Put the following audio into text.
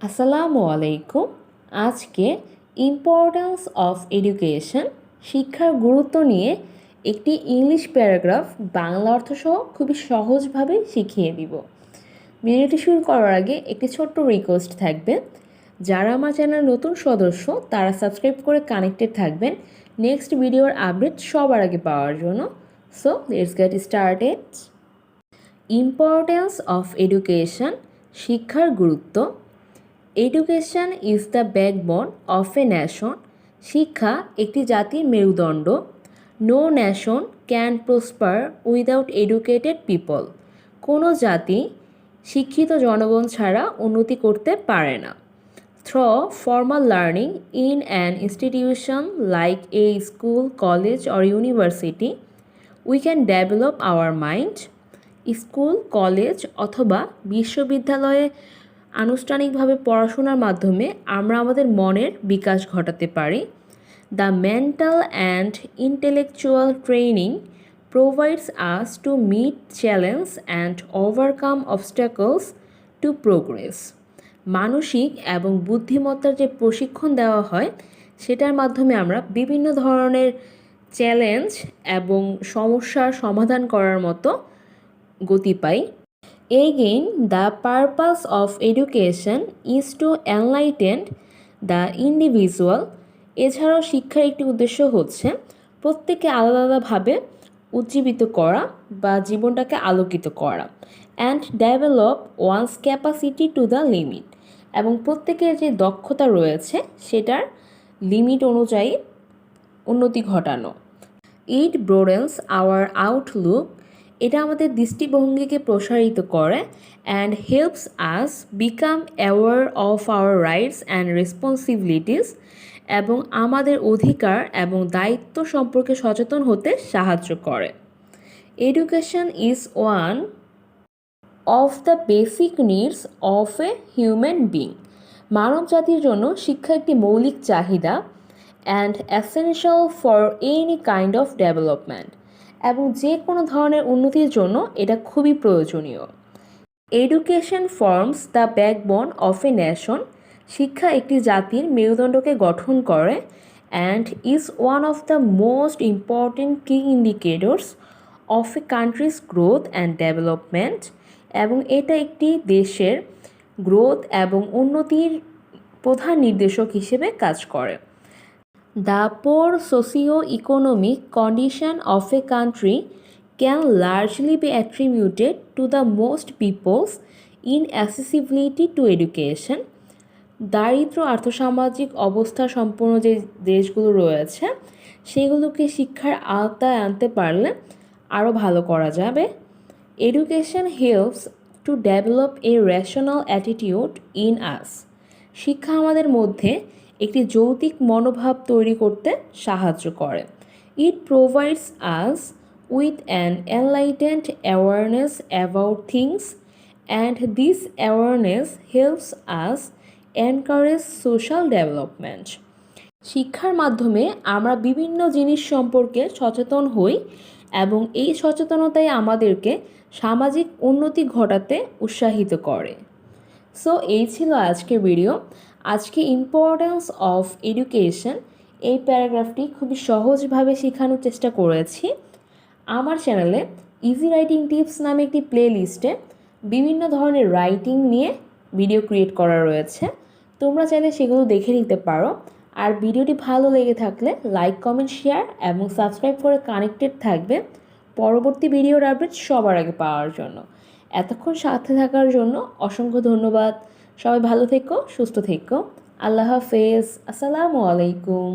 আসসালামু আলাইকুম। আজকে ইম্পর্ট্যান্স অফ এডুকেশন শিক্ষার গুরুত্ব নিয়ে একটি ইংলিশ প্যারাগ্রাফ বাংলা অর্থসহ খুবই সহজভাবে শিখিয়ে দিব। ভিডিওটি শুরু করার আগে একটি ছোট্ট রিকোয়েস্ট থাকবে, যারা আমার চ্যানেল নতুন সদস্য তারা সাবস্ক্রাইব করে কানেক্টেড থাকবেন নেক্সট ভিডিওর আপডেট সবার আগে পাওয়ার জন্য। So let's get started. Importance of education, শিক্ষার গুরুত্ব। Education is the backbone of a nation. শিক্ষা একটি জাতির মেরুদণ্ড। No nation can prosper without educated people. কোনো জাতি শিক্ষিত জনগণ ছাড়া উন্নতি করতে পারে না। Through formal learning in an institution like a school, college or university we can develop our mind. School, college অথবা বিশ্ববিদ্যালয়ে আনুষ্ঠানিকভাবে পড়াশোনার মাধ্যমে আমরা আমাদের মনের বিকাশ ঘটাতে পারি। The mental and intellectual training provides us to meet challenge and overcome obstacles to progress. মানসিক এবং বুদ্ধিমত্তার যে প্রশিক্ষণ দেওয়া হয় সেটার মাধ্যমে আমরা বিভিন্ন ধরনের চ্যালেঞ্জ এবং সমস্যার সমাধান করার মতো গতি পাই। Again, the purpose of education is to enlighten the individual. এছাড়াও শিক্ষার একটি উদ্দেশ্য হচ্ছে প্রত্যেককে আলাদা আলাদাভাবে উজ্জীবিত করা বা জীবনটাকে আলোকিত করা। And develop one's capacity to the limit, এবং প্রত্যেকের যে দক্ষতা রয়েছে সেটার লিমিট অনুযায়ী উন্নতি ঘটানো। ইট ব্রোডেন্স আওয়ার আউটলুক, এটা আমাদের দৃষ্টিভঙ্গিকে প্রসারিত করে। And helps us become aware of our rights and responsibilities, এবং আমাদের অধিকার এবং দায়িত্ব সম্পর্কে সচেতন হতে সাহায্য করে। Education is one of the basic needs of a human being. মানব জাতির জন্য শিক্ষা একটি মৌলিক চাহিদা। And essential for any kind of development, এবং যে কোনো ধরনের উন্নতির জন্য এটা খুবই প্রয়োজনীয়। Education forms the backbone of a nation, শিক্ষা একটি জাতির মেরুদণ্ডকে গঠন করে। And is one of the most important key indicators of a country's growth and development, এবং এটা একটি দেশের গ্রোথ এবং উন্নতির প্রধান নির্দেশক হিসেবে কাজ করে। The poor socio-economic condition of a country can largely be attributed to the most people's inaccessibility to education. দারিদ্র আর্থসামাজিক অবস্থা সম্পন্ন যে দেশগুলো রয়েছে সেগুলোকে শিক্ষার আওতায় আনতে পারলে আরও ভালো করা যাবে। Education helps to develop a rational attitude in us, শিক্ষা আমাদের মধ্যে একটি যৌক্তিক মনোভাব তৈরি করতে সাহায্য করে। ইট provides us with an enlightened awareness about things, and this awareness helps us encourage social development. শিক্ষার মাধ্যমে আমরা বিভিন্ন জিনিস সম্পর্কে সচেতন হই, এবং এই সচেতনতাই আমাদেরকে সামাজিক উন্নতি ঘটাতে উৎসাহিত করে। সো এই ছিল আজকের ভিডিও। আজকে ইম্পর্ট্যান্স অফ এডুকেশন এই প্যারাগ্রাফটি খুবই সহজভাবে শেখানোর চেষ্টা করেছি। আমার চ্যানেলে ইজি রাইটিং টিপস নামে একটি প্লে লিস্টে বিভিন্ন ধরনের রাইটিং নিয়ে ভিডিও ক্রিয়েট করা রয়েছে, তোমরা চাইলে সেগুলো দেখে নিতে পারো। আর ভিডিওটি ভালো লেগে থাকলে লাইক, কমেন্ট, শেয়ার এবং সাবস্ক্রাইব করে কানেক্টেড থাকবে পরবর্তী ভিডিওর আপডেট সবার আগে পাওয়ার জন্য। এতক্ষণ সাথে থাকার জন্য অসংখ্য ধন্যবাদ। সবাই ভালো থেকো, সুস্থ থেকো। আল্লাহ হাফেজ। আসসালামু আলাইকুম।